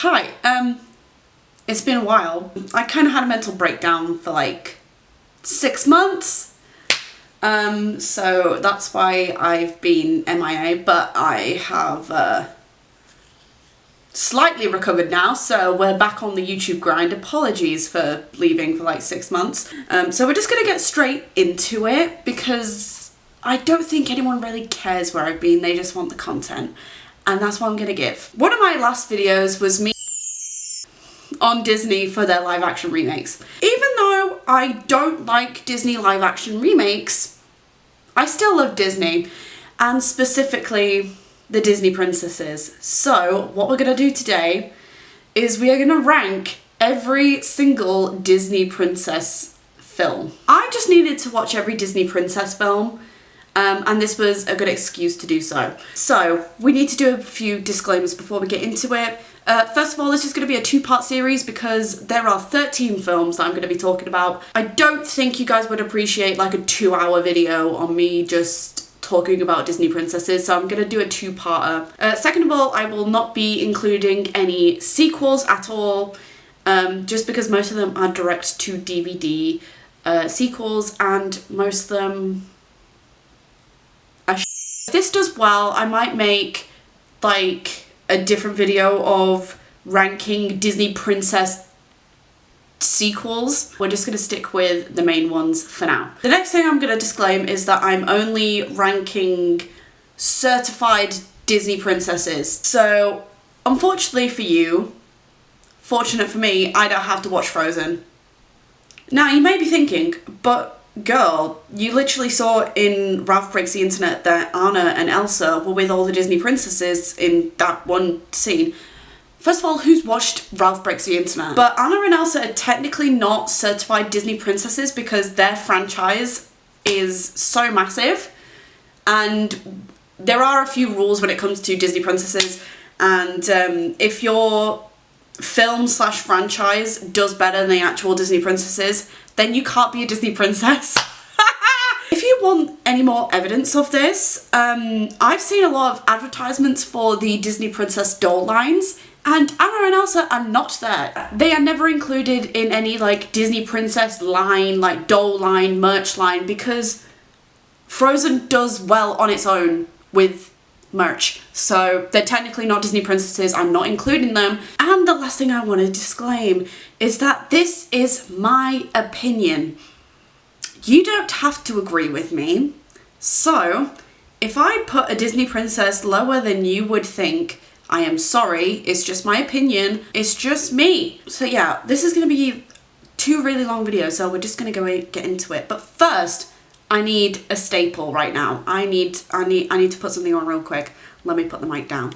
Hi, it's been a while. I kind of had a mental breakdown for like 6 months. So that's why I've been MIA, but I have slightly recovered now, so we're back on the YouTube grind. Apologies for leaving for like 6 months. So we're just gonna get straight into it because I don't think anyone really cares where I've been, they just want the content. And that's what I'm gonna give. One of my last videos was me on Disney for their live action remakes. Even though I don't like Disney live action remakes, I still love Disney, and specifically the Disney princesses. So what we're gonna do today is we are gonna rank every single Disney princess film. I just needed to watch every Disney princess film, and this was a good excuse to do so. So we need to do a few disclaimers before we get into it. First of all, this is going to be a 2-part series because there are 13 films that I'm going to be talking about. I don't think you guys would appreciate like a 2-hour video on me just talking about Disney princesses, so I'm going to do a 2-parter. Second of all, I will not be including any sequels at all, just because most of them are direct to DVD sequels, and most of them are If this does well, I might make like a different video of ranking Disney princess sequels. We're just going to stick with the main ones for now. The next thing I'm going to disclaim is that I'm only ranking certified Disney princesses. So unfortunately for you, fortunate for me, I don't have to watch Frozen. Now you may be thinking, but girl, you literally saw in Ralph Breaks the Internet that Anna and Elsa were with all the Disney princesses in that one scene. First of all, who's watched Ralph Breaks the Internet? But Anna and Elsa are technically not certified Disney princesses because their franchise is so massive, and there are a few rules when it comes to Disney princesses, and if your film/franchise does better than the actual Disney princesses, then you can't be a Disney princess. If you want any more evidence of this, I've seen a lot of advertisements for the Disney princess doll lines, and Anna and Elsa are not there. They are never included in any like Disney princess line, like doll line, merch line, because Frozen does well on its own with merch. So they're technically not Disney princesses, I'm not including them. And the last thing I want to disclaim is that this is my opinion. You don't have to agree with me. So if I put a Disney princess lower than you would think, I am sorry, it's just my opinion, it's just me. So yeah, this is going to be 2 really long videos, so we're just going to get into it. But first, I need a staple right now. I need to put something on real quick. Let me put the mic down.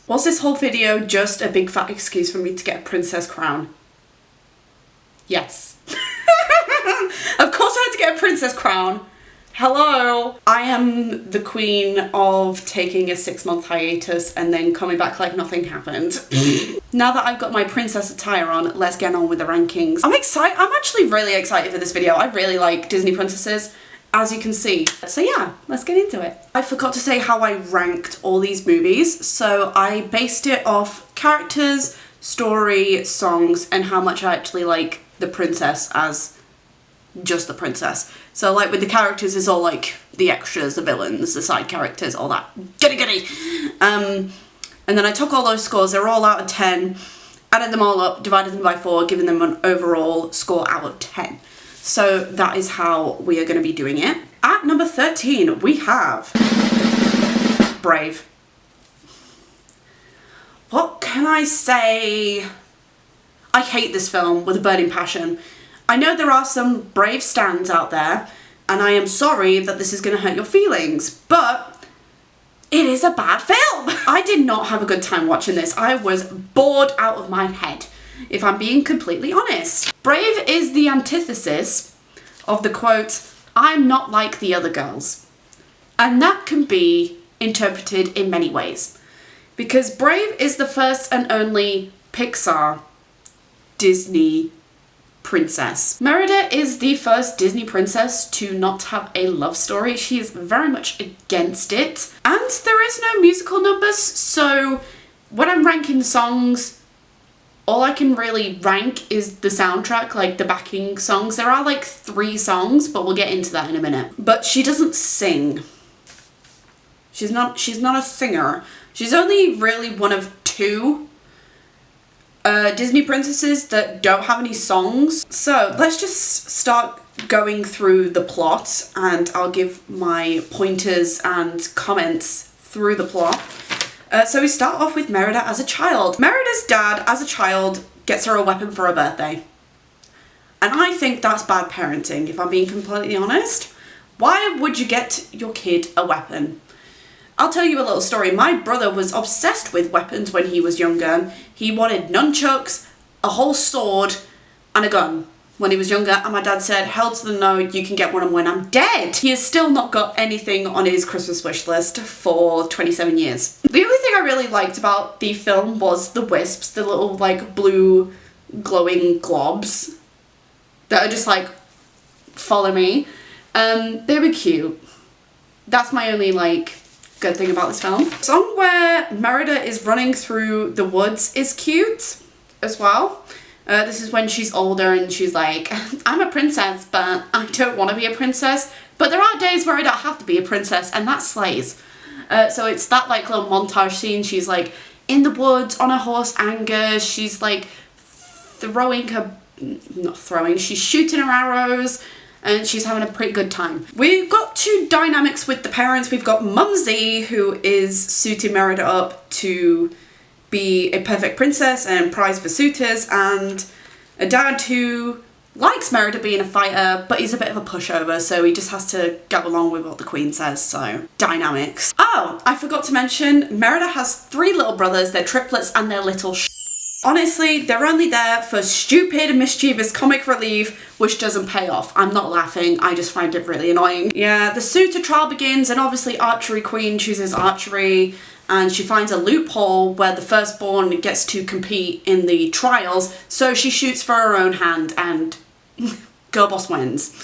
Was this whole video just a big fat excuse for me to get a princess crown? Yes. Of course I had to get a princess crown. Hello! I am the queen of taking a 6-month hiatus and then coming back like nothing happened. Now that I've got my princess attire on, let's get on with the rankings. I'm excited. I'm actually really excited for this video. I really like Disney princesses, as you can see. So yeah, let's get into it. I forgot to say how I ranked all these movies. So I based it off characters, story, songs, and how much I actually like the princess as just the princess. So like with the characters, it's all like the extras, the villains, the side characters, all that goody. And then I took all those scores, they're all out of 10, added them all up, divided them by 4, giving them an overall score out of 10. So that is how we are going to be doing it. At number 13, we have Brave. What can I say? I hate this film with a burning passion. I know there are some Brave stans out there, and I am sorry that this is going to hurt your feelings, but it is a bad film. I did not have a good time watching this. I was bored out of my head, if I'm being completely honest. Brave is the antithesis of the quote, "I'm not like the other girls." And that can be interpreted in many ways, because Brave is the first and only Pixar Disney princess. Merida is the first Disney princess to not have a love story. She is very much against it. And there is no musical numbers, so when I'm ranking songs, all I can really rank is the soundtrack, like the backing songs. There are like 3 songs, but we'll get into that in a minute. But she doesn't sing. She's not a singer. She's only really one of 2 Disney princesses that don't have any songs. So let's just start going through the plot, and I'll give my pointers and comments through the plot. So we start off with Merida as a child. Merida's dad, as a child, gets her a weapon for her birthday. And I think that's bad parenting, if I'm being completely honest. Why would you get your kid a weapon? I'll tell you a little story. My brother was obsessed with weapons when he was younger. He wanted nunchucks, a whole sword, and a gun when he was younger. And my dad said, hell to the no, you can get one when I'm dead. He has still not got anything on his Christmas wish list for 27 years. The only thing I really liked about the film was the wisps, the little like blue glowing globs that are just like, follow me. They were cute. That's my only like good thing about this film. The song where Merida is running through the woods is cute as well. This is when she's older and she's like, I'm a princess, but I don't want to be a princess. But there are days where I don't have to be a princess, and that slays. So it's that like little montage scene. She's like in the woods on a horse anger. She's like she's shooting her arrows, and she's having a pretty good time. We've got 2 dynamics with the parents. We've got Mumsy, who is suiting Merida up to be a perfect princess and prize for suitors, and a dad who likes Merida being a fighter, but he's a bit of a pushover, so he just has to go along with what the queen says. So dynamics. Oh, I forgot to mention, Merida has 3 little brothers. They're triplets, and they're little Honestly, they're only there for stupid, mischievous comic relief, which doesn't pay off. I'm not laughing, I just find it really annoying. Yeah, the suitor trial begins, and obviously Archery Queen chooses archery, and she finds a loophole where the firstborn gets to compete in the trials, so she shoots for her own hand, and girl boss wins.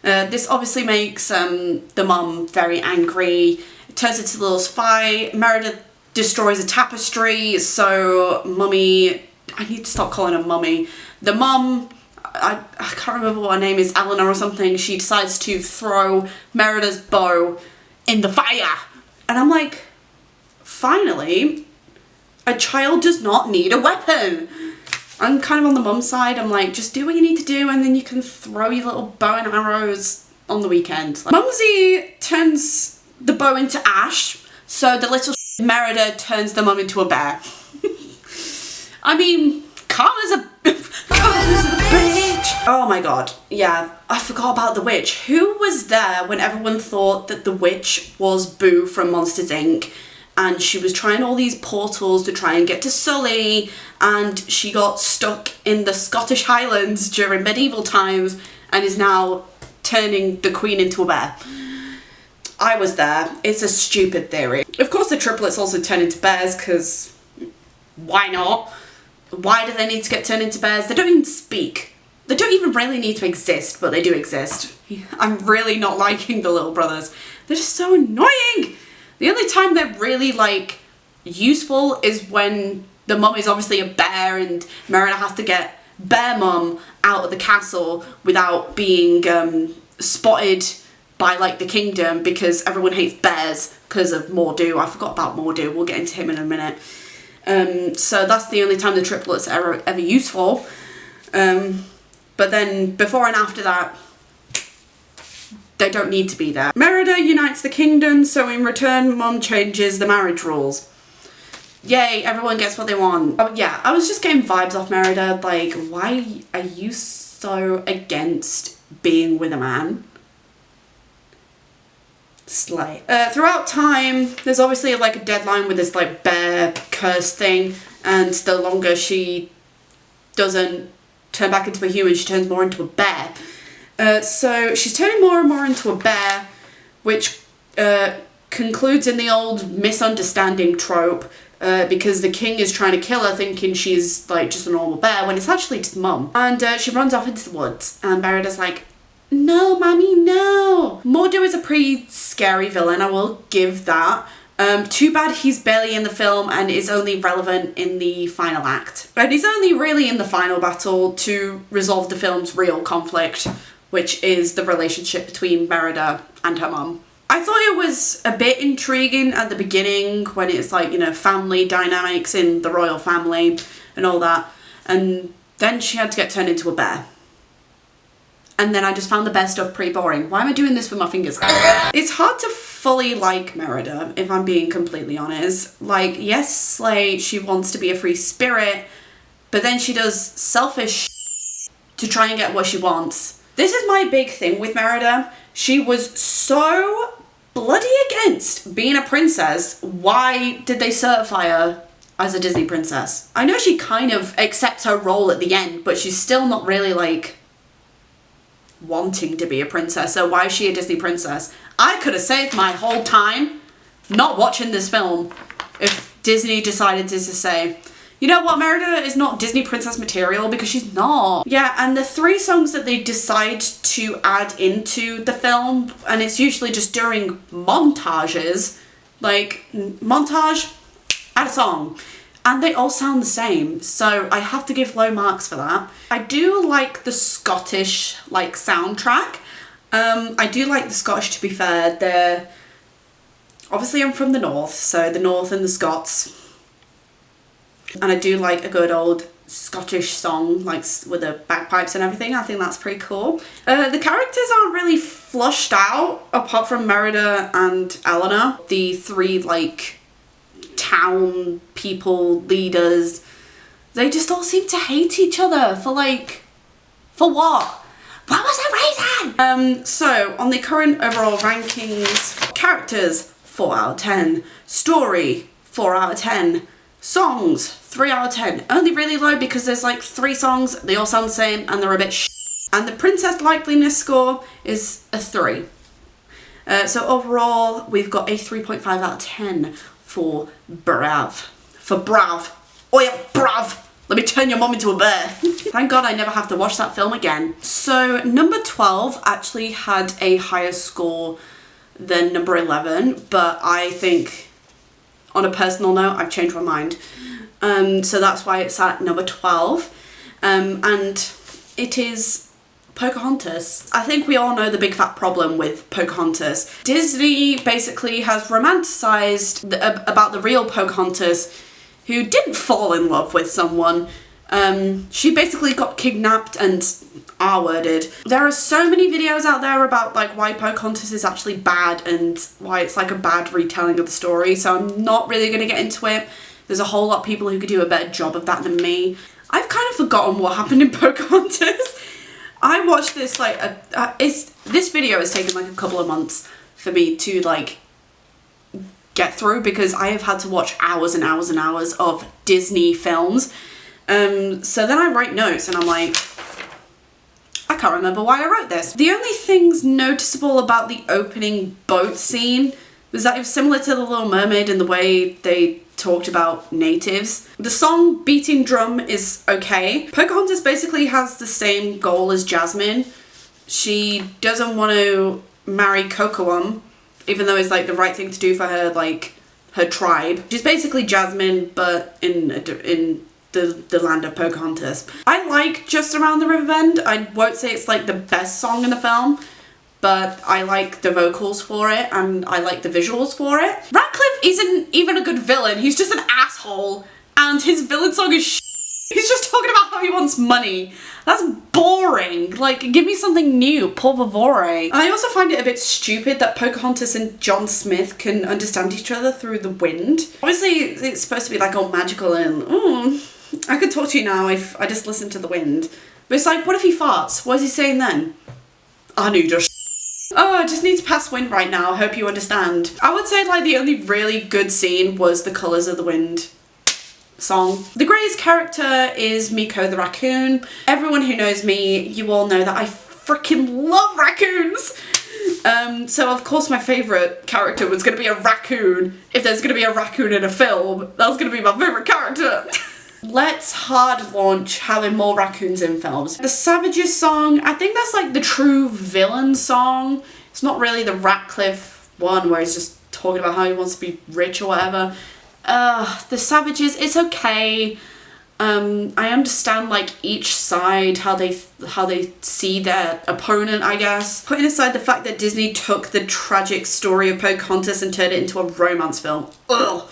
This obviously makes the mum very angry. It turns into a little spy. Merida destroys a tapestry, so Mummy, I need to stop calling her Mummy. The mum, I can't remember what her name is, Eleanor or something, she decides to throw Merida's bow in the fire. And I'm like, finally, a child does not need a weapon. I'm kind of on the mum's side. I'm like, just do what you need to do, and then you can throw your little bow and arrows on the weekend. Mumsy turns the bow into ash, so the little Merida turns the mum into a bear. I mean, karma's a bitch. Oh my god. Yeah, I forgot about the witch. Who was there when everyone thought that the witch was Boo from Monsters Inc. and she was trying all these portals to try and get to Sully, and she got stuck in the Scottish Highlands during medieval times and is now turning the queen into a bear? I was there. It's a stupid theory. Of course the triplets also turn into bears, because why not? Why do they need to get turned into bears? They don't even speak. They don't even really need to exist, but they do exist. I'm really not liking the little brothers. They're just so annoying. The only time they're really like useful is when the mum is obviously a bear and Merida has to get Bear Mum out of the castle without being spotted by like the kingdom, because everyone hates bears because of Mordo. I forgot about Mordo. We'll get into him in a minute. So that's the only time the triplets are ever useful. But then before and after that, they don't need to be there. Merida unites the kingdom, so in return, Mum changes the marriage rules. Yay, everyone gets what they want. Oh yeah, I was just getting vibes off Merida, like, why are you so against being with a man? Slay. Throughout time, there's obviously like a deadline with this like bear curse thing, and the longer she doesn't turn back into a human, she turns more into a bear. So she's turning more and more into a bear, which concludes in the old misunderstanding trope. because the king is trying to kill her, thinking she's like just a normal bear, when it's actually just mum. And she runs off into the woods, and Merida's like, no, mommy, no. Mordo is a pretty scary villain, I will give that. Too bad he's barely in the film and is only relevant in the final act. And he's only really in the final battle to resolve the film's real conflict, which is the relationship between Merida and her mum. I thought it was a bit intriguing at the beginning when it's like, you know, family dynamics in the royal family and all that. And then she had to get turned into a bear. And then I just found the bear stuff pretty boring. Why am I doing this with my fingers? It's hard to fully like Merida, if I'm being completely honest. Like, yes, like, she wants to be a free spirit, but then she does selfish to try and get what she wants. This is my big thing with Merida. She was so bloody against being a princess. Why did they certify her as a Disney princess? I know she kind of accepts her role at the end, but she's still not really like wanting to be a princess, so why is she a Disney princess? I could have saved my whole time not watching this film if Disney decided to say, you know what, Merida is not Disney princess material, because she's not. Yeah, and the 3 songs that they decide to add into the film, and it's usually just during montages, like, montage, add a song. And they all sound the same, so I have to give low marks for that. I do like the Scottish, like, soundtrack. I do like the Scottish, to be fair. They're... Obviously, I'm from the north, so the north and the Scots. And I do like a good old Scottish song, like, with the bagpipes and everything. I think that's pretty cool. The characters aren't really flushed out, apart from Merida and Eleanor. The 3, like, town people, leaders, they just all seem to hate each other for like, for what? What was the reason? So on the current overall rankings, characters 4 out of 10, story 4 out of 10, songs 3 out of 10. Only really low because there's like 3 songs, they all sound the same and they're a bit and the princess likeliness score is a 3. So overall we've got a 3.5 out of 10 for Brav. For Brav. Oh yeah, Brav! Let me turn your mom into a bear. Thank God I never have to watch that film again. So number 12 actually had a higher score than number 11, but I think on a personal note I've changed my mind. So that's why it's at number 12. And it is Pocahontas. I think we all know the big fat problem with Pocahontas. Disney basically has romanticized about the real Pocahontas, who didn't fall in love with someone. She basically got kidnapped and R-worded. There are so many videos out there about like why Pocahontas is actually bad and why it's like a bad retelling of the story, so I'm not really going to get into it. There's a whole lot of people who could do a better job of that than me. I've kind of forgotten what happened in Pocahontas. I watched this like, this video has taken like a couple of months for me to like get through, because I have had to watch hours and hours and hours of Disney films. So then I write notes and I'm like, I can't remember why I wrote this. The only things noticeable about the opening boat scene was that it was similar to The Little Mermaid in the way they talked about natives. The song Beating Drum is okay. Pocahontas basically has the same goal as Jasmine. She doesn't want to marry Kocoum, even though it's like the right thing to do for her, like her tribe. She's basically Jasmine, but in the land of Pocahontas. I like Just Around the River Bend. I won't say it's like the best song in the film, but I like the vocals for it and I like the visuals for it. Radcliffe isn't even a good villain. He's just an asshole, and his villain song is he's just talking about how he wants money. That's boring. Like, give me something new, por favore. I also find it a bit stupid that Pocahontas and John Smith can understand each other through the wind. Obviously, it's supposed to be like all magical and, I could talk to you now if I just listened to the wind. But it's like, what if he farts? What is he saying then? I need a oh, I just need to pass wind right now. I hope you understand. I would say like the only really good scene was the Colours of the Wind song. The greatest character is Miko the raccoon. Everyone who knows me, you all know that I freaking love raccoons. So of course my favourite character was going to be a raccoon. If there's going to be a raccoon in a film, that was going to be my favourite character. Let's hard launch having more raccoons in films. The Savages song, I think that's like the true villain song. It's not really the Ratcliffe one where he's just talking about how he wants to be rich or whatever. The Savages, it's okay. I understand like each side, how they see their opponent, I guess. Putting aside the fact that Disney took the tragic story of Pocahontas and turned it into a romance film. Ugh.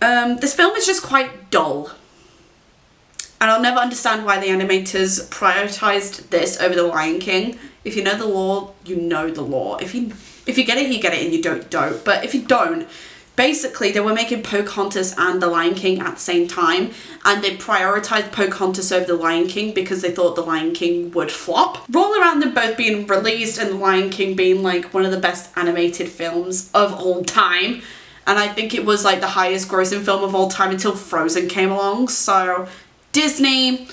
This film is just quite dull. And I'll never understand why the animators prioritized this over The Lion King. If you know the law, you know the law. If you get it, you get it, and you don't, you don't. But if you don't, basically they were making Pocahontas and The Lion King at the same time, and they prioritized Pocahontas over The Lion King because they thought The Lion King would flop. Roll around them both being released and The Lion King being like one of the best animated films of all time. And I think it was like the highest grossing film of all time until Frozen came along. So Disney,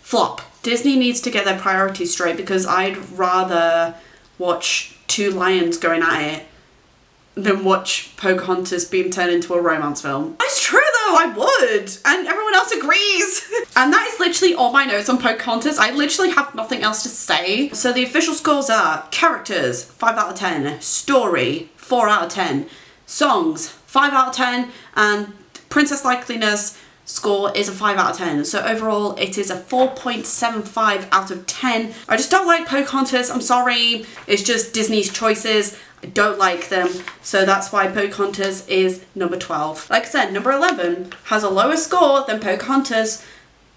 flop. Disney needs to get their priorities straight, because I'd rather watch two lions going at it than watch Pocahontas being turned into a romance film. That's true though, I would, and everyone else agrees. And that is literally all my notes on Pocahontas. I literally have nothing else to say. So the official scores are characters, 5 out of 10, story, 4 out of 10, songs, 5 out of 10, and princess likeliness score is a 5 out of 10. So overall it is a 4.75 out of 10. I just don't like Pocahontas, I'm sorry. It's just Disney's choices. I don't like them, so that's why Pocahontas is number 12. Like I said, number 11 has a lower score than Pocahontas,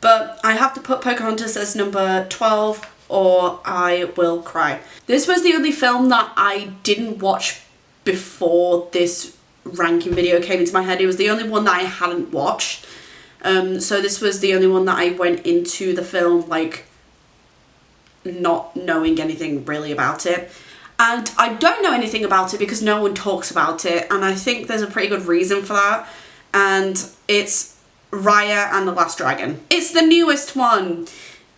but I have to put Pocahontas as number 12 or I will cry. This was the only film that I didn't watch before this ranking video came into my head. It was the only one that I hadn't watched. So this was the only one that I went into the film like not knowing anything really about it. And I don't know anything about it because no one talks about it, and I think there's a pretty good reason for that. And it's Raya and the Last Dragon. It's the newest one.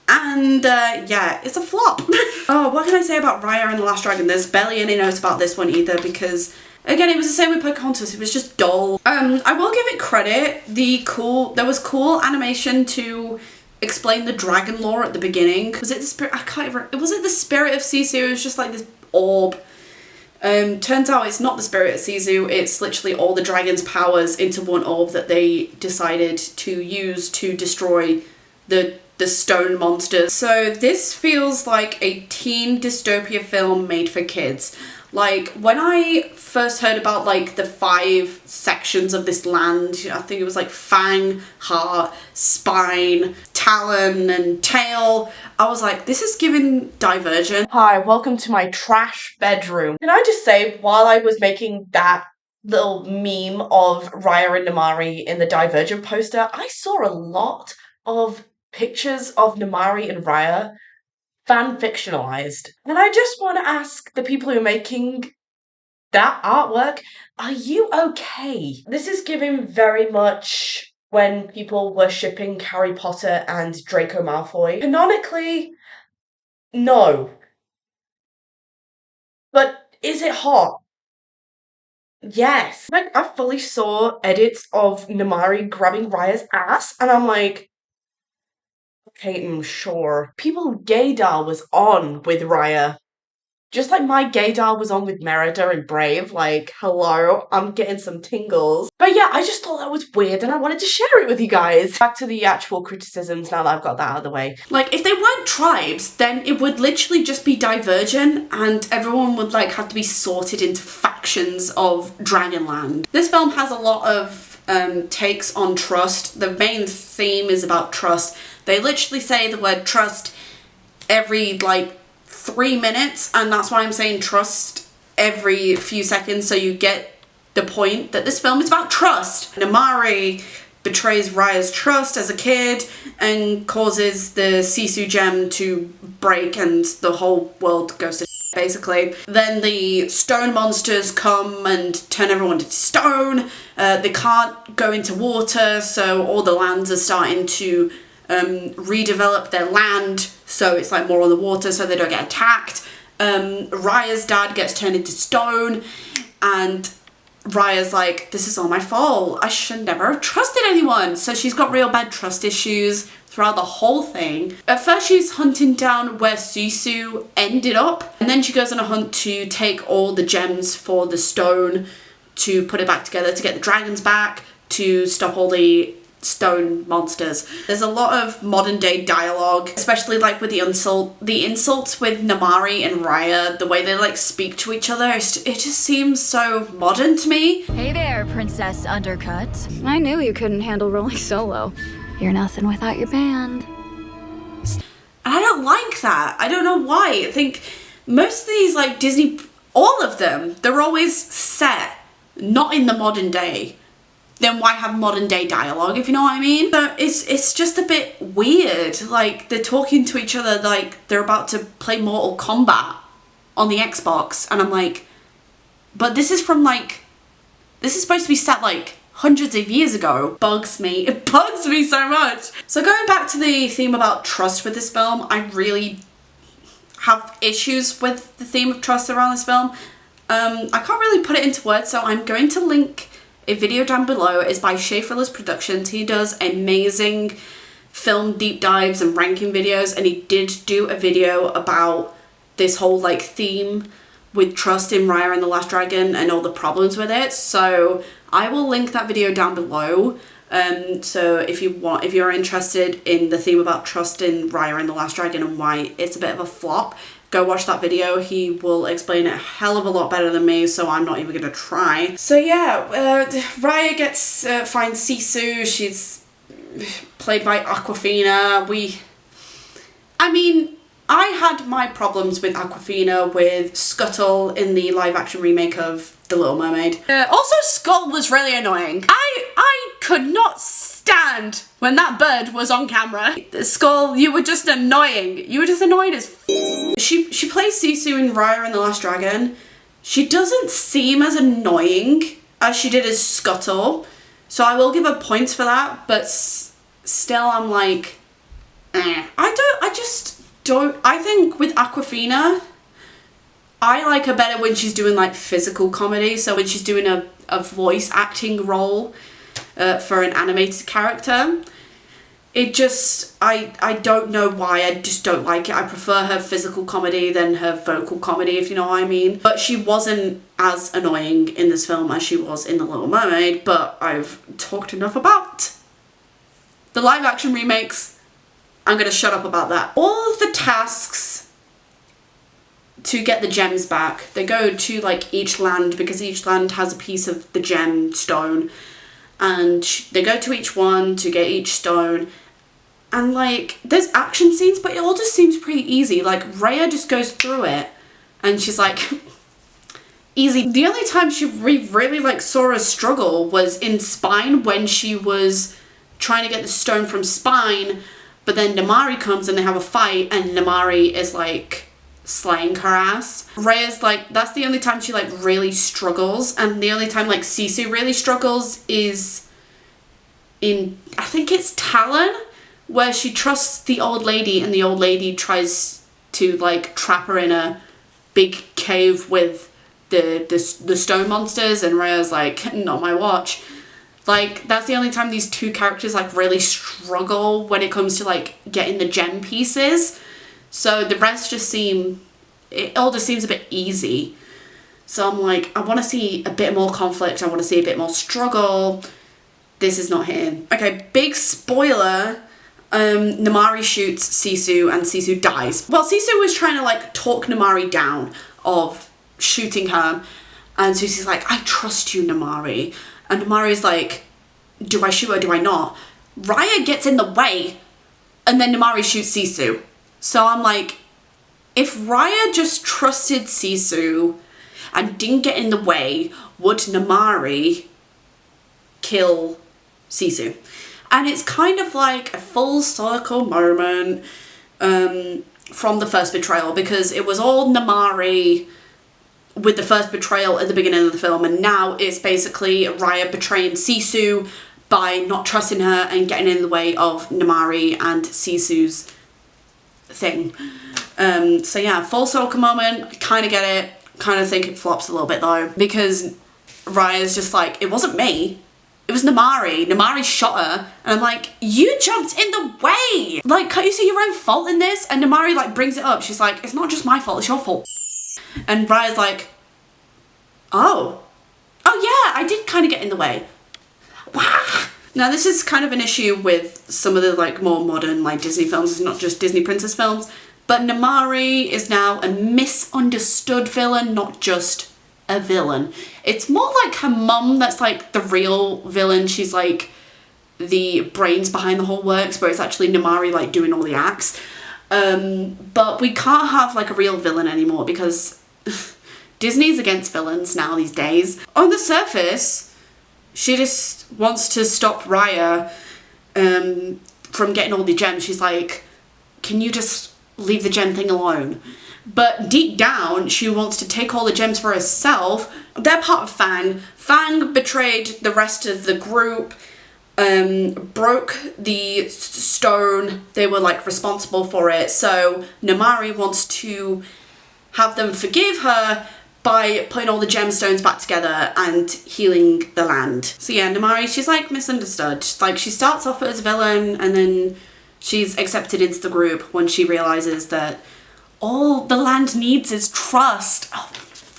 And yeah, it's a flop. Oh, what can I say about Raya and the Last Dragon? There's barely any notes about this one either, because again, it was the same with Pocahontas. It was just dull. I will give it credit. There was cool animation to explain the dragon lore at the beginning. Was it the spirit? I can't even. Was it the spirit of Sisu? It was just like this orb. Turns out it's not the spirit of Sisu. It's literally all the dragon's powers into one orb that they decided to use to destroy the stone monsters. So this feels like a teen dystopia film made for kids. Like, when I first heard about, like, the 5 sections of this land, I think it was, like, fang, heart, spine, talon, and tail, I was like, this is giving Divergent. Hi, welcome to my trash bedroom. Can I just say, while I was making that little meme of Raya and Namari in the Divergent poster, I saw a lot of pictures of Namari and Raya fan-fictionalized. And I just want to ask the people who are making that artwork, are you okay? This is giving very much when people were shipping Harry Potter and Draco Malfoy. Canonically, no. But is it hot? Yes. Like, I fully saw edits of Namari grabbing Raya's ass, and I'm like, okay, sure. People gaydar was on with Raya. Just like my gaydar was on with Merida and Brave. Like, hello, I'm getting some tingles. But yeah, I just thought that was weird and I wanted to share it with you guys. Back to the actual criticisms now that I've got that out of the way. Like, if they weren't tribes, then it would literally just be Divergent and everyone would like have to be sorted into factions of Dragonland. This film has a lot of takes on trust. The main theme is about trust. They literally say the word trust every like 3 minutes, and that's why I'm saying trust every few seconds, so you get the point that this film is about trust. Namari betrays Raya's trust as a kid and causes the Sisu gem to break and the whole world goes to basically. Then the stone monsters come and turn everyone into stone. They can't go into water, so all the lands are starting to redevelop their land, so it's like more on the water so they don't get attacked. Raya's dad gets turned into stone, and Raya's like, this is all my fault. I should never have trusted anyone. So she's got real bad trust issues throughout the whole thing. At first she's hunting down where Sisu ended up, and then she goes on a hunt to take all the gems for the stone to put it back together, to get the dragons back, to stop all the stone monsters. There's a lot of modern day dialogue, especially like with the insults with Namari and Raya, the way they like speak to each other. It just seems so modern to me. Hey there, Princess Undercut. I knew you couldn't handle rolling solo. You're nothing without your band. And I don't like that. I don't know why. I think most of these like Disney, all of them, they're always set not in the modern day. Then why have modern day dialogue, if you know what I mean? So it's just a bit weird. Like, they're talking to each other like they're about to play Mortal Kombat on the Xbox, and I'm like, but this is from like, this is supposed to be set like hundreds of years ago. Bugs me. It bugs me so much. So going back to the theme about trust with this film, I really have issues with the theme of trust around this film. I can't really put it into words, so I'm going to link a video down below. It's by Schaffrillas Productions. He does amazing film deep dives and ranking videos, and he did do a video about this whole like theme with trust in Raya and the Last Dragon and all the problems with it. So I will link that video down below. So if you're interested in the theme about trust in Raya and the Last Dragon and why it's a bit of a flop, go watch that video. He will explain it a hell of a lot better than me, so I'm not even gonna try. So yeah, Raya finds Sisu. She's played by Awkwafina. I had my problems with Awkwafina with Scuttle in the live action remake of The Little Mermaid. Also, Skull was really annoying. I could not stand when that bird was on camera. Skull, you were just annoying. You were just annoying as f. She plays Sisu in Raya and the Last Dragon. She doesn't seem as annoying as she did as Scuttle, so I will give her points for that, but still I'm like, eh. I think with Awkwafina, I like her better when she's doing like physical comedy. So when she's doing a voice acting role for an animated character, it just, I don't know why, I just don't like it. I prefer her physical comedy than her vocal comedy, if you know what I mean. But she wasn't as annoying in this film as she was in The Little Mermaid, but I've talked enough about the live action remakes. I'm gonna shut up about that. All of the tasks to get the gems back, they go to like each land, because each land has a piece of the gem stone, and they go to each one to get each stone, and like there's action scenes, but it all just seems pretty easy. Like Raya just goes through it and she's like easy. The only time we really like saw her struggle was in Spine, when she was trying to get the stone from Spine, but then Namari comes and they have a fight, and Namari is like slaying her ass. Raya's like, that's the only time she like really struggles, and the only time like Sisu really struggles is in, I think it's Talon, where she trusts the old lady and the old lady tries to like trap her in a big cave with the stone monsters, and Raya's like, not my watch. Like, that's the only time these two characters like really struggle when it comes to like getting the gem pieces. So the rest just it all just seems a bit easy. So I'm like, I want to see a bit more conflict. I want to see a bit more struggle. This is not here. Okay, big spoiler. Namari shoots Sisu and Sisu dies. Well, Sisu was trying to like talk Namari down of shooting her, and Sisu's like, I trust you, Namari. And Namari's like, do I shoot or do I not? Raya gets in the way, and then Namari shoots Sisu. So I'm like, if Raya just trusted Sisu and didn't get in the way, would Namari kill Sisu? And it's kind of like a full circle moment from the first betrayal, because it was all Namari with the first betrayal at the beginning of the film, and now it's basically Raya betraying Sisu by not trusting her and getting in the way of Namari and Sisu's thing. So yeah, full circle moment, I kind of get it. Kind of think it flops a little bit though, because Raya's just like, it wasn't me. It was Namari. Namari shot her. And I'm like, you jumped in the way. Like, can't you see your own fault in this? And Namari like brings it up. She's like, it's not just my fault, it's your fault. And Raya's like, oh yeah, I did kind of get in the way. Wah! Now this is kind of an issue with some of the like more modern like Disney films. It's not just Disney princess films, but Namari is now a misunderstood villain, not just a villain. It's more like her mum that's like the real villain. She's like the brains behind the whole works, where it's actually Namari like doing all the acts. But we can't have like a real villain anymore because Disney's against villains now these days. On the surface, she just wants to stop Raya from getting all the gems. She's like, can you just leave the gem thing alone? But deep down, she wants to take all the gems for herself. They're part of Fang. Fang betrayed the rest of the group, broke the stone. They were like responsible for it. So Namari wants to have them forgive her by putting all the gemstones back together and healing the land. So yeah, Namari, she's like misunderstood. Like she starts off as a villain and then she's accepted into the group when she realizes that all the land needs is trust. Oh,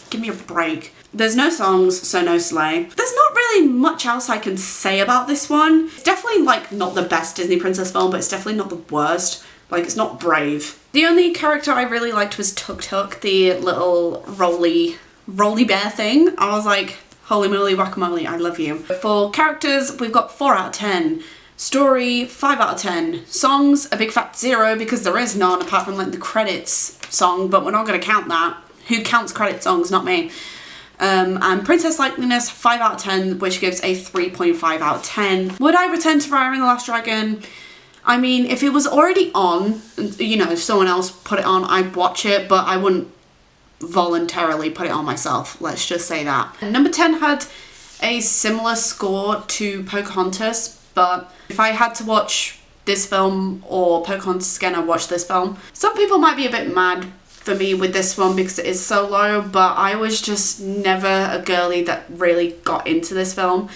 give me a break. There's no songs, so no sleigh. There's not really much else I can say about this one. It's definitely like not the best Disney princess film, but it's definitely not the worst. Like, it's not Brave. The only character I really liked was Tuk Tuk, the little roly bear thing. I was like, holy moly, guacamole, I love you. For characters, we've got 4 out of 10. Story, 5 out of 10. Songs, a big fat 0 because there is none apart from like the credits song, but we're not going to count that. Who counts credit songs? Not me. And Princess Likeliness, 5 out of 10, which gives a 3.5 out of 10. Would I return to Raya and the Last Dragon? I mean, if it was already on, you know, if someone else put it on, I'd watch it, but I wouldn't voluntarily put it on myself. Let's just say that. Number 10 had a similar score to Pocahontas, but if I had to watch this film or Pocahontas again, I'd watch this film. Some people might be a bit mad for me with this one because it is so low, but I was just never a girly that really got into this film.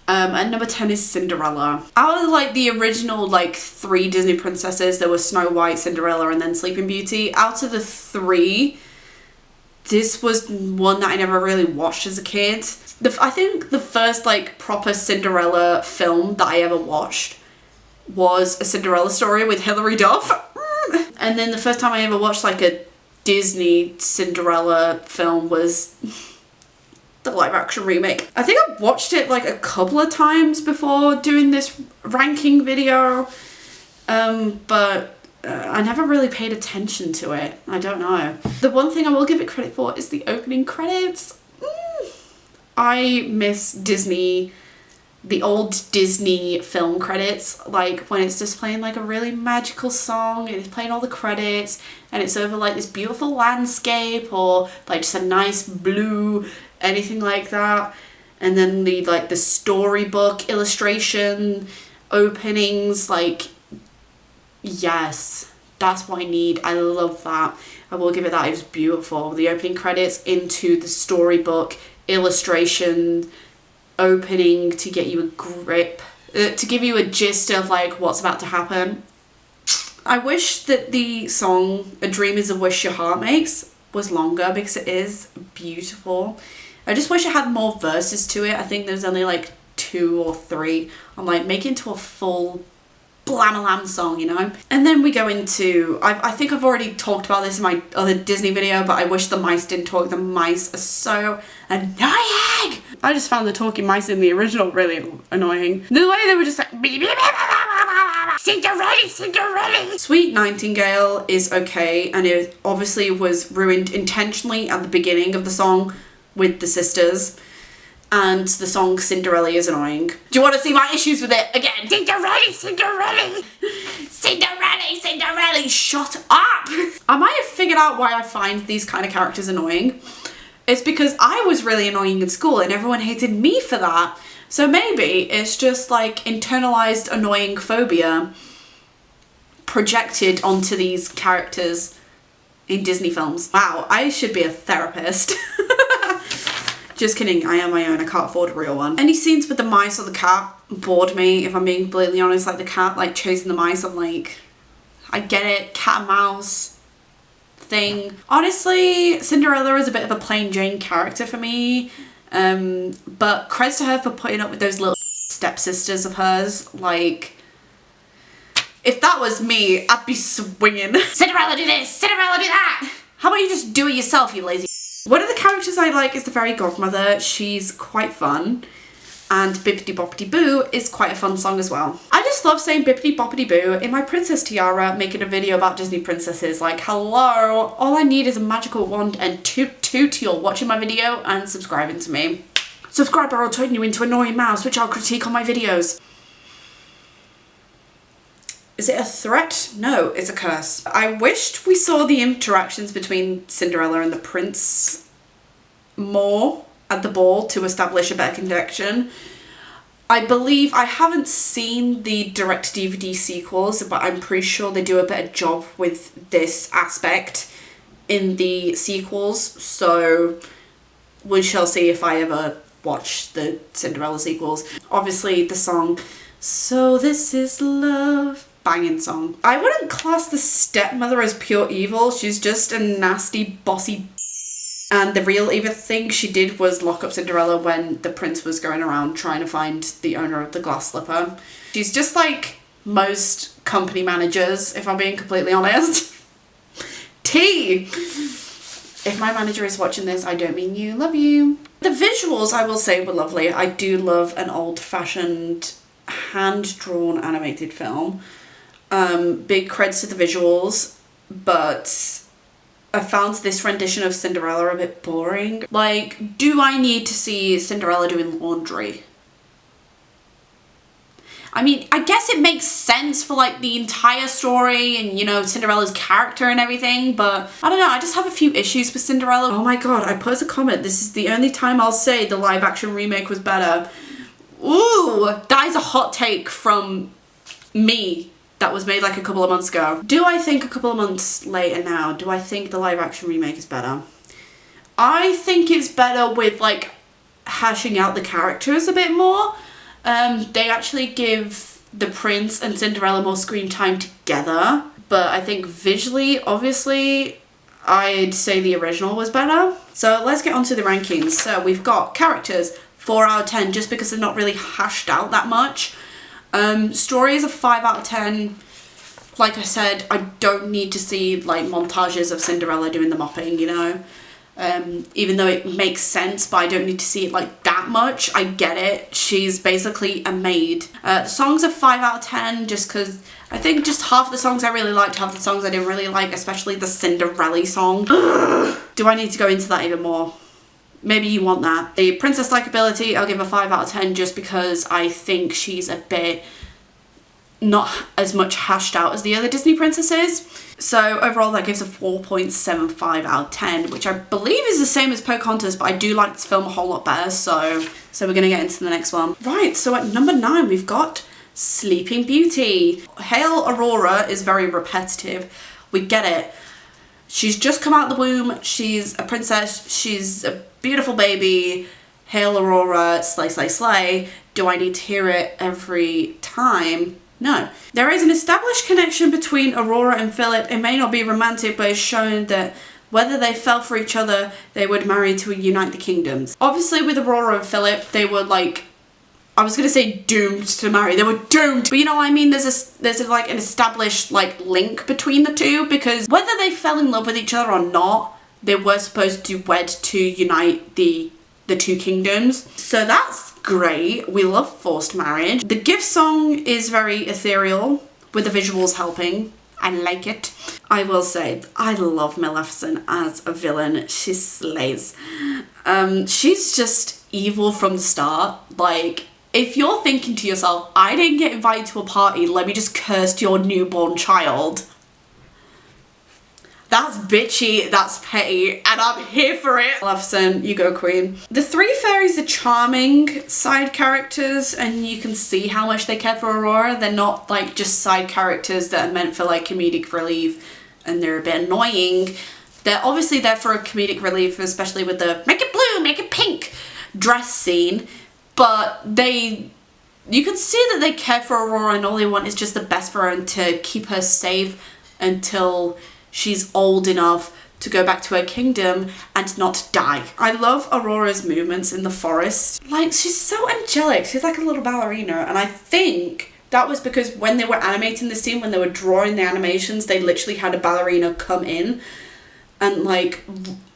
And number 10 is Cinderella. Out of like the original like 3 Disney princesses, there were Snow White, Cinderella, and then Sleeping Beauty. Out of the 3, this was one that I never really watched as a kid. I think the first like proper Cinderella film that I ever watched was A Cinderella Story with Hilary Duff. And then the first time I ever watched like a Disney Cinderella film was the live action remake. I think I've watched it like a couple of times before doing this ranking video, but I never really paid attention to it. I don't know. The one thing I will give it credit for is the opening credits. I miss Disney, the old Disney film credits, like when it's just playing like a really magical song and it's playing all the credits and it's over like this beautiful landscape or like just a nice blue, anything like that. And then the like the storybook illustration openings, like, yes, that's what I need. I love that. I will give it that. It was beautiful. The opening credits into the storybook illustration opening to get you a grip, to give you a gist of like what's about to happen. I wish that the song A Dream Is a Wish Your Heart Makes was longer because it is beautiful. I just wish it had more verses to it. I think there's only like 2 or 3. I'm like, make it into a full Blamalam song, you know? And then we go into, I think I've already talked about this in my other Disney video, but I wish the mice didn't talk. The mice are so annoying! I just found the talking mice in the original really annoying. The way they were just like, Cinderella, Cinderella! Sweet Nightingale is okay, and it obviously was ruined intentionally at the beginning of the song with the sisters. And the song Cinderella is annoying. Do you want to see my issues with it again? Cinderella, Cinderella! Cinderella, Cinderella! Shut up! I might have figured out why I find these kind of characters annoying. It's because I was really annoying in school and everyone hated me for that. So maybe it's just like internalized annoying phobia projected onto these characters in Disney films. Wow, I should be a therapist. Just kidding, I am my own, I can't afford a real one. Any scenes with the mice or the cat bored me, if I'm being completely honest. Like the cat like chasing the mice, I'm like, I get it, cat and mouse thing. Honestly, Cinderella is a bit of a plain Jane character for me, but credits to her for putting up with those little stepsisters of hers. Like, if that was me, I'd be swinging. Cinderella do this, Cinderella do that. How about you just do it yourself, you lazy. One of the characters I like is the fairy godmother. She's quite fun. And Bippity Boppity Boo is quite a fun song as well. I just love saying Bippity Boppity Boo in my princess tiara, making a video about Disney princesses. Like, hello, all I need is a magical wand and toot toot, you're watching my video and subscribing to me. Subscribe or I'll turn you into an annoying mouse, which I'll critique on my videos. Is it a threat? No, it's a curse. I wished we saw the interactions between Cinderella and the prince more at the ball to establish a better connection. I believe, I haven't seen the direct DVD sequels, but I'm pretty sure they do a better job with this aspect in the sequels, so we shall see if I ever watch the Cinderella sequels. Obviously the song, So This Is Love, banging song. I wouldn't class the stepmother as pure evil, she's just a nasty bossy. And the real evil thing she did was lock up Cinderella when the prince was going around trying to find the owner of the glass slipper. She's just like most company managers, if I'm being completely honest. T! If my manager is watching this, I don't mean you, love you. The visuals, I will say, were lovely. I do love an old-fashioned, hand-drawn animated film. Big creds to the visuals, but I found this rendition of Cinderella a bit boring. Like, do I need to see Cinderella doing laundry? I mean, I guess it makes sense for like the entire story and, you know, Cinderella's character and everything, but I don't know, I just have a few issues with Cinderella. Oh my god, I posed a comment, this is the only time I'll say the live action remake was better. Ooh, that is a hot take from me. That was made like a couple of months ago. Do I think a couple of months later now, do I think the live action remake is better? I think it's better with like hashing out the characters a bit more. They actually give the prince and Cinderella more screen time together, but I think visually, obviously, I'd say the original was better. So let's get on to the rankings. So we've got characters, 4 out of 10, just because they're not really hashed out that much. Story is a 5 out of 10. Like I said, I don't need to see like montages of Cinderella doing the mopping, you know? Even though it makes sense, but I don't need to see it like that much. I get it. She's basically a maid. The songs are 5 out of 10 just because I think just half the songs I really liked, half the songs I didn't really like, especially the Cinderella song. Do I need to go into that even more? Maybe you want that. The princess likability, I'll give a 5 out of 10 just because I think she's a bit not as much hashed out as the other Disney princesses. So overall that gives a 4.75 out of 10, which I believe is the same as Pocahontas, but I do like this film a whole lot better, so we're gonna get into the next one. Right, so at number 9 we've got Sleeping Beauty. Hail Aurora is very repetitive. We get it. She's just come out of the womb, she's a princess, she's a beautiful baby. Hail Aurora, slay, slay, slay. Do I need to hear it every time? No. There is an established connection between Aurora and Philip. It may not be romantic, but it's shown that whether they fell for each other, they would marry to unite the kingdoms. Obviously with Aurora and Philip, they were like, I was gonna say doomed to marry. They were doomed. But you know what I mean? There's like an established like link between the two, because whether they fell in love with each other or not, they were supposed to wed to unite the two kingdoms. So that's great. We love forced marriage. The gift song is very ethereal with the visuals helping. I like it. I will say, I love Maleficent as a villain. She slays. She's just evil from the start. Like, if you're thinking to yourself, I didn't get invited to a party, let me just curse your newborn child. That's bitchy, that's petty, and I'm here for it. Maleficent, you go queen. The three fairies are charming side characters, and you can see how much they care for Aurora. They're not like just side characters that are meant for like comedic relief, and they're a bit annoying. They're obviously there for a comedic relief, especially with the make it blue, make it pink dress scene, but you can see that they care for Aurora and all they want is just the best for her and to keep her safe until she's old enough to go back to her kingdom and not die. I love Aurora's movements in the forest. Like, she's so angelic. She's like a little ballerina, and I think that was because when they were animating the scene, when they were drawing the animations, they literally had a ballerina come in and like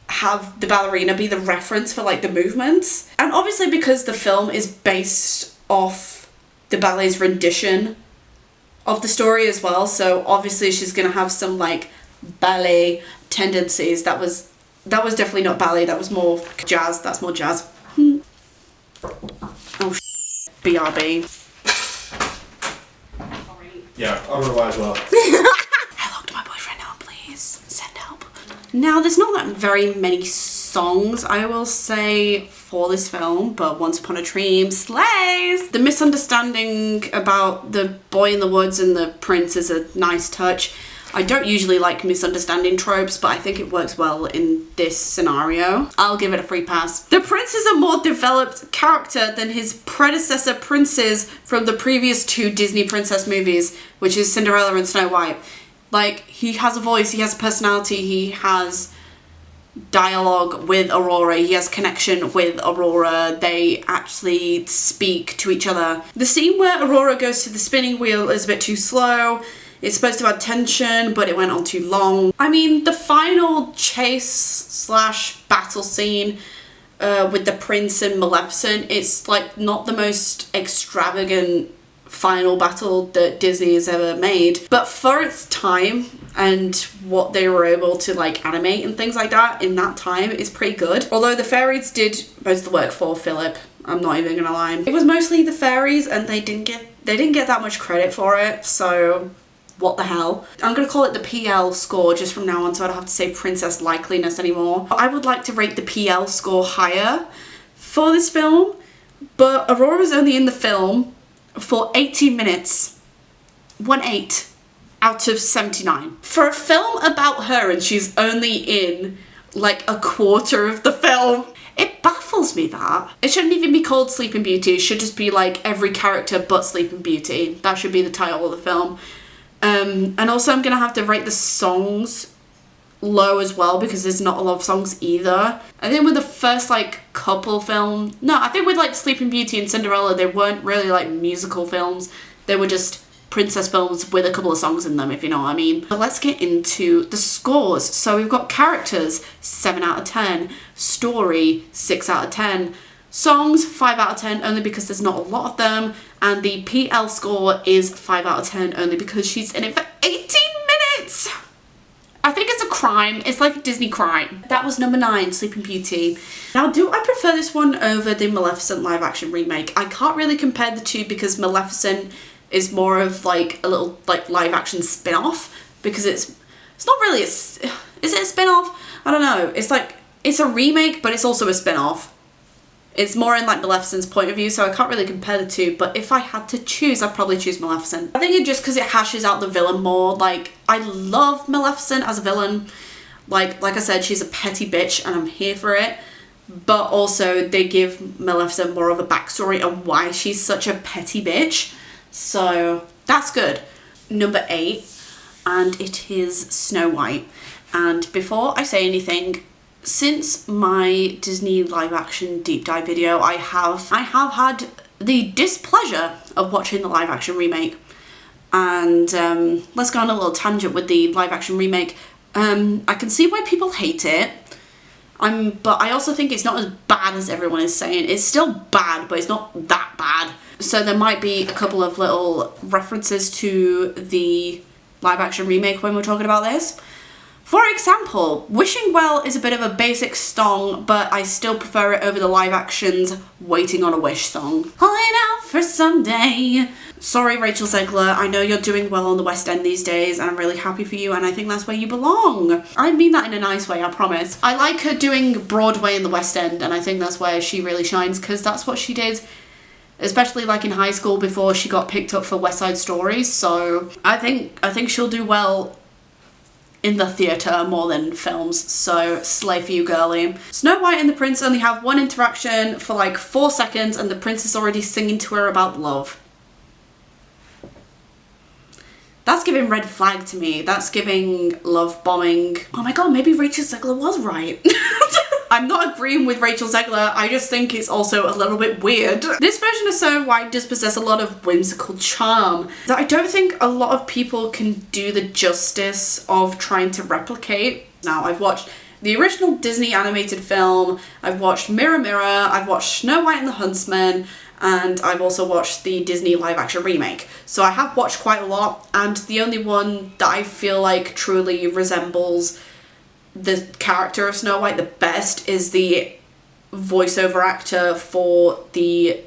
have the ballerina be the reference for like the movements. And obviously because the film is based off the ballet's rendition of the story as well, so obviously she's gonna have some like ballet tendencies. That was definitely not ballet, that was more jazz. That's more jazz. Oh BRB. Yeah, otherwise well. Hello to my boyfriend now, please. Send help. Now, there's not that very many songs, I will say, for this film, but Once Upon a Dream slays! The misunderstanding about the boy in the woods and the prince is a nice touch. I don't usually like misunderstanding tropes, but I think it works well in this scenario. I'll give it a free pass. The prince is a more developed character than his predecessor princes from the previous 2 Disney princess movies, which is Cinderella and Snow White. Like, he has a voice, he has a personality, he has dialogue with Aurora, he has connection with Aurora, they actually speak to each other. The scene where Aurora goes to the spinning wheel is a bit too slow. It's supposed to add tension, but it went on too long. I mean, the final chase / battle scene with the prince and Maleficent, it's like not the most extravagant final battle that Disney has ever made, but for its time and what they were able to like animate and things like that in that time is pretty good. Although the fairies did most of the work for Philip, I'm not even gonna lie. It was mostly the fairies and they didn't get that much credit for it, so what the hell. I'm gonna call it the PL score just from now on, so I don't have to say princess likeliness anymore. I would like to rate the PL score higher for this film, but Aurora's only in the film for 18 minutes. 1/8 out of 79. For a film about her and she's only in like a quarter of the film, it baffles me that. It shouldn't even be called Sleeping Beauty, it should just be like every character but Sleeping Beauty. That should be the title of the film. And also I'm gonna have to rate the songs low as well because there's not a lot of songs either. I think with the first like couple film, no, I think with like Sleeping Beauty and Cinderella, they weren't really like musical films. They were just princess films with a couple of songs in them, if you know what I mean. But let's get into the scores. So we've got characters, 7 out of 10. Story, 6 out of 10. Songs, 5 out of 10, only because there's not a lot of them. And the PL score is 5 out of 10, only because she's in it for 18 minutes! I think it's a crime. It's like a Disney crime. That was number 9, Sleeping Beauty. Now, do I prefer this one over the Maleficent live action remake? I can't really compare the two because Maleficent is more of like a little like live action spin-off, because it's not really is it a spin-off? I don't know. It's like, it's a remake, but it's also a spin-off. It's more in like Maleficent's point of view, so I can't really compare the two, but if I had to choose, I'd probably choose Maleficent. I think it's just because it hashes out the villain more. Like, I love Maleficent as a villain. Like I said, she's a petty bitch and I'm here for it. But also they give Maleficent more of a backstory on why she's such a petty bitch. So that's good. Number 8, and it is Snow White. And before I say anything, since my Disney live action deep dive video, I have had the displeasure of watching the live action remake. And let's go on a little tangent with the live action remake. I can see why people hate it. But I also think it's not as bad as everyone is saying. It's still bad, but it's not that bad. So there might be a couple of little references to the live action remake when we're talking about this. For example, Wishing Well is a bit of a basic song, but I still prefer it over the live action's Waiting on a Wish song. Holding out for someday. Sorry, Rachel Zegler, I know you're doing well on the West End these days, and I'm really happy for you, and I think that's where you belong. I mean that in a nice way, I promise. I like her doing Broadway in the West End, and I think that's where she really shines, because that's what she did, especially like in high school before she got picked up for West Side Story, so I think she'll do well in the theatre more than films, so slay for you, girly. Snow White and the prince only have one interaction for like 4 seconds and the prince is already singing to her about love. That's giving red flag to me. That's giving love bombing. Oh my god, maybe Rachel Zegler was right. I'm not agreeing with Rachel Zegler, I just think it's also a little bit weird. This version of Snow White does possess a lot of whimsical charm that I don't think a lot of people can do the justice of trying to replicate. Now, I've watched the original Disney animated film, I've watched Mirror Mirror, I've watched Snow White and the Huntsman, and I've also watched the Disney live action remake. So I have watched quite a lot, and the only one that I feel like truly resembles the character of Snow White the best is the voiceover actor for the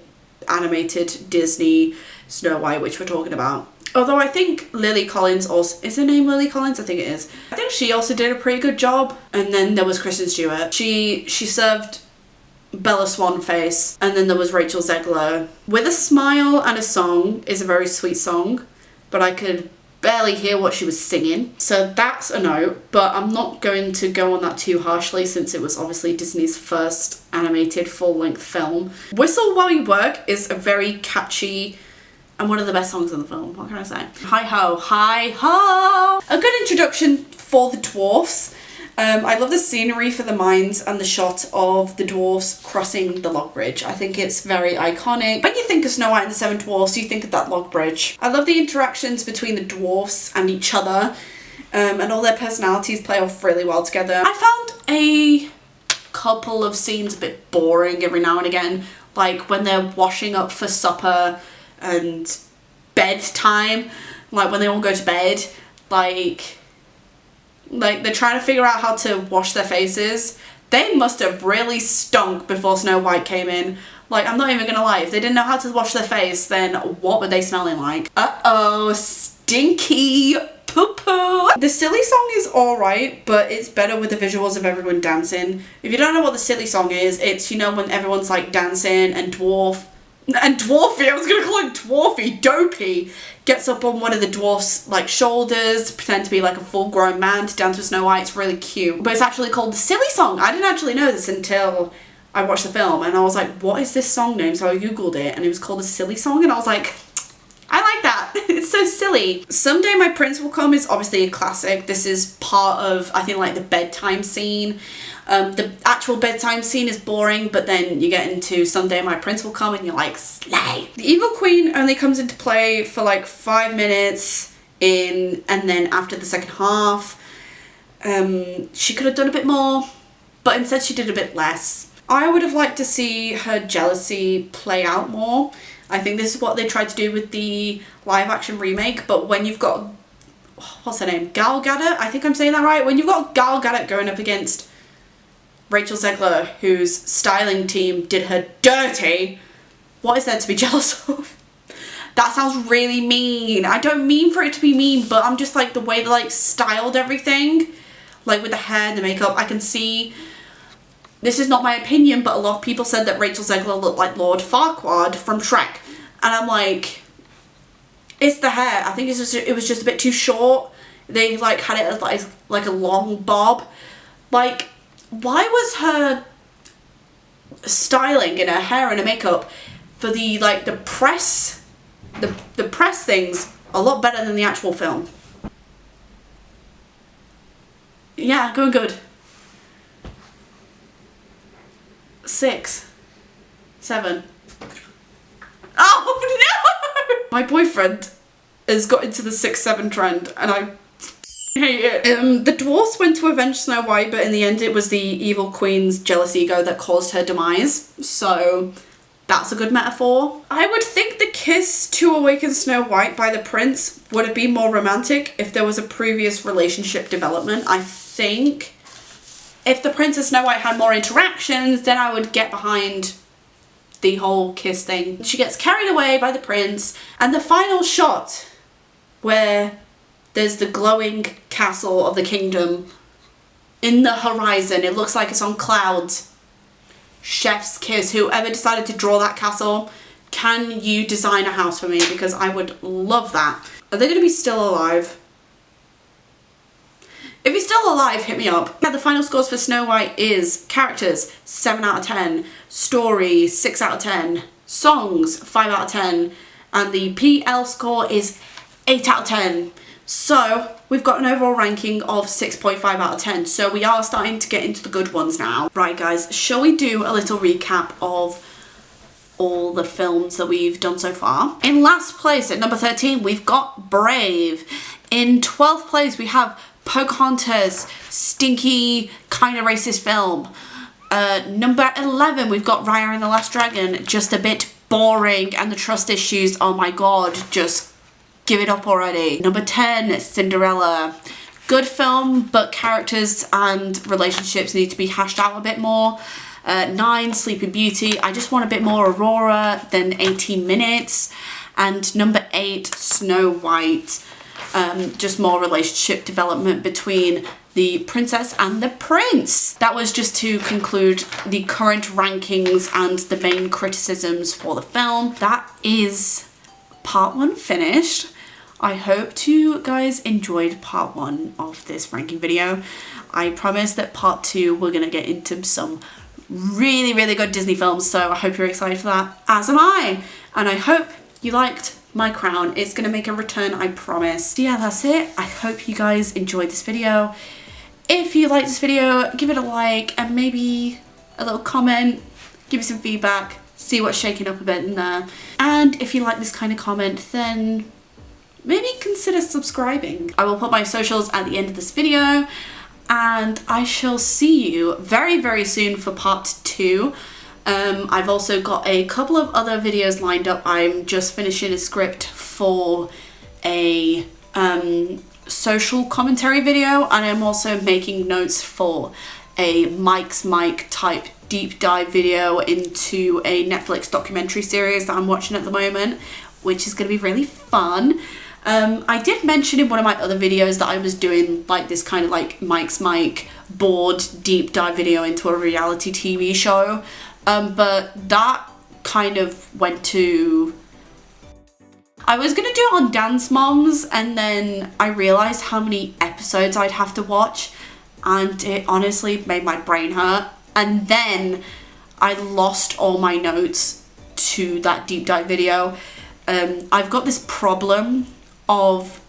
animated Disney Snow White, which we're talking about. Although I think Lily Collins also, is her name Lily Collins? I think it is. I think she also did a pretty good job. And then there was Kristen Stewart. She served Bella Swan face, and then there was Rachel Zegler. With a Smile and a Song is a very sweet song, but I could barely hear what she was singing, so that's a no, but I'm not going to go on that too harshly since it was obviously Disney's first animated full-length film. Whistle While You Work is a very catchy and one of the best songs in the film. What can I say? Hi ho, hi ho! A good introduction for the dwarfs. I love the scenery for the mines and the shot of the dwarfs crossing the log bridge. I think it's very iconic. When you think of Snow White and the Seven Dwarfs, you think of that log bridge. I love the interactions between the dwarfs and each other, and all their personalities play off really well together. I found a couple of scenes a bit boring every now and again, like when they're washing up for supper and bedtime, like when they all go to bed, like they're trying to figure out how to wash their faces. They must have really stunk before Snow White came in. Like, I'm not even gonna lie, if they didn't know how to wash their face, then what were they smelling like? Uh-oh, stinky poo-poo. The silly song is alright, but it's better with the visuals of everyone dancing. If you don't know what the silly song is, it's, you know, when everyone's like dancing and Dwarfy, I was gonna call him Dwarfy, Dopey, gets up on one of the dwarf's like shoulders, pretend to be like a full-grown man to dance with Snow White. It's really cute. But it's actually called the Silly Song. I didn't actually know this until I watched the film and I was like, what is this song name? So I googled it and it was called the Silly Song and I was like, I like that. It's so silly. Someday My Prince Will Come is obviously a classic. This is part of, I think, like the bedtime scene. The actual bedtime scene is boring, but then you get into Someday My Prince Will Come and you're like, slay. The Evil Queen only comes into play for like 5 minutes in, and then after the second half, she could have done a bit more, but instead she did a bit less. I would have liked to see her jealousy play out more. I think this is what they tried to do with the live action remake, but when you've got, what's her name? Gal Gadot? I think I'm saying that right. When you've got Gal Gadot going up against Rachel Zegler, whose styling team did her dirty, what is there to be jealous of? That sounds really mean. I don't mean for it to be mean, but I'm just like, the way they like styled everything, like with the hair and the makeup, I can see, this is not my opinion, but a lot of people said that Rachel Zegler looked like Lord Farquaad from Shrek. And I'm like, it's the hair. I think it's just, it was just a bit too short. They like had it as like a long bob. Like, why was her styling and her hair and her makeup for the like the press things a lot better than the actual film? Yeah, going good. 6, 7. Oh no! My boyfriend has got into the 6-7 trend and I hate it. The dwarfs went to avenge Snow White, but in the end it was the evil queen's jealous ego that caused her demise. So that's a good metaphor. I would think the kiss to awaken Snow White by the prince would have been more romantic if there was a previous relationship development. I think if the Prince and Snow White had more interactions, then I would get behind the whole kiss thing. She gets carried away by the prince, and the final shot where there's the glowing castle of the kingdom in the horizon, it looks like it's on clouds. Chef's kiss. Whoever decided to draw that castle, can you design a house for me? Because I would love that. Are they going to be still alive? If you're still alive, hit me up. Yeah, the final scores for Snow White is characters, 7 out of 10, story, 6 out of 10, songs, 5 out of 10, and the PL score is 8 out of 10. So we've got an overall ranking of 6.5 out of 10. So we are starting to get into the good ones now. Right guys, shall we do a little recap of all the films that we've done so far? In last place at number 13, we've got Brave. In 12th place, we have Pocahontas, stinky, kind of racist film. Number 11, we've got Raya and the Last Dragon, just a bit boring, and the trust issues, oh my god, just give it up already. Number 10, Cinderella. Good film, but characters and relationships need to be hashed out a bit more. 9, Sleeping Beauty. I just want a bit more Aurora than 18 minutes. And number 8, Snow White. Just more relationship development between the princess and the prince. That was just to conclude the current rankings and the main criticisms for the film. That is part 1 finished. I hope you guys enjoyed part 1 of this ranking video. I promise that part 2 we're gonna get into some really, really good Disney films, so I hope you're excited for that, as am I. And I hope you liked my crown. It's gonna make a return, I promise. So yeah, that's it. I hope you guys enjoyed this video. If you liked this video, give it a like and maybe a little comment, give me some feedback, see what's shaking up a bit in there. And if you like this kind of comment, then maybe consider subscribing. I will put my socials at the end of this video, and I shall see you very, very soon for part 2. I've also got a couple of other videos lined up. I'm just finishing a script for a social commentary video, and I'm also making notes for a Mike's Mike type deep dive video into a Netflix documentary series that I'm watching at the moment, which is going to be really fun. I did mention in one of my other videos that I was doing like this kind of like Mike's Mike board deep dive video into a reality TV show, but that kind of went to... I was gonna do it on Dance Moms, and then I realized how many episodes I'd have to watch, and it honestly made my brain hurt. And then I lost all my notes to that deep dive video. I've got this problem of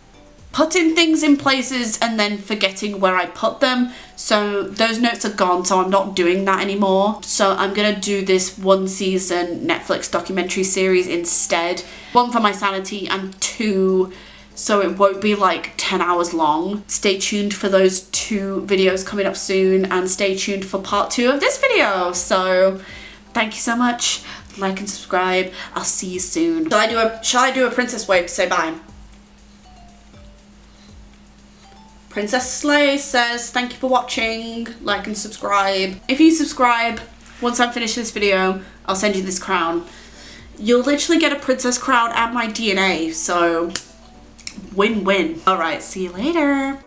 putting things in places and then forgetting where I put them, so those notes are gone, so I'm not doing that anymore. So I'm gonna do this 1 season Netflix documentary series instead. 1, for my sanity, and 2, so it won't be like 10 hours long. Stay tuned for those 2 videos coming up soon, and stay tuned for part 2 of this video. Thank you so much. Like and subscribe. I'll see you soon. Shall I do a princess wave to say bye? Princess Slay says thank you for watching, like and subscribe. If you subscribe, once I'm finished this video, I'll send you this crown. You'll literally get a princess crown and my DNA, so win-win. Alright, see you later.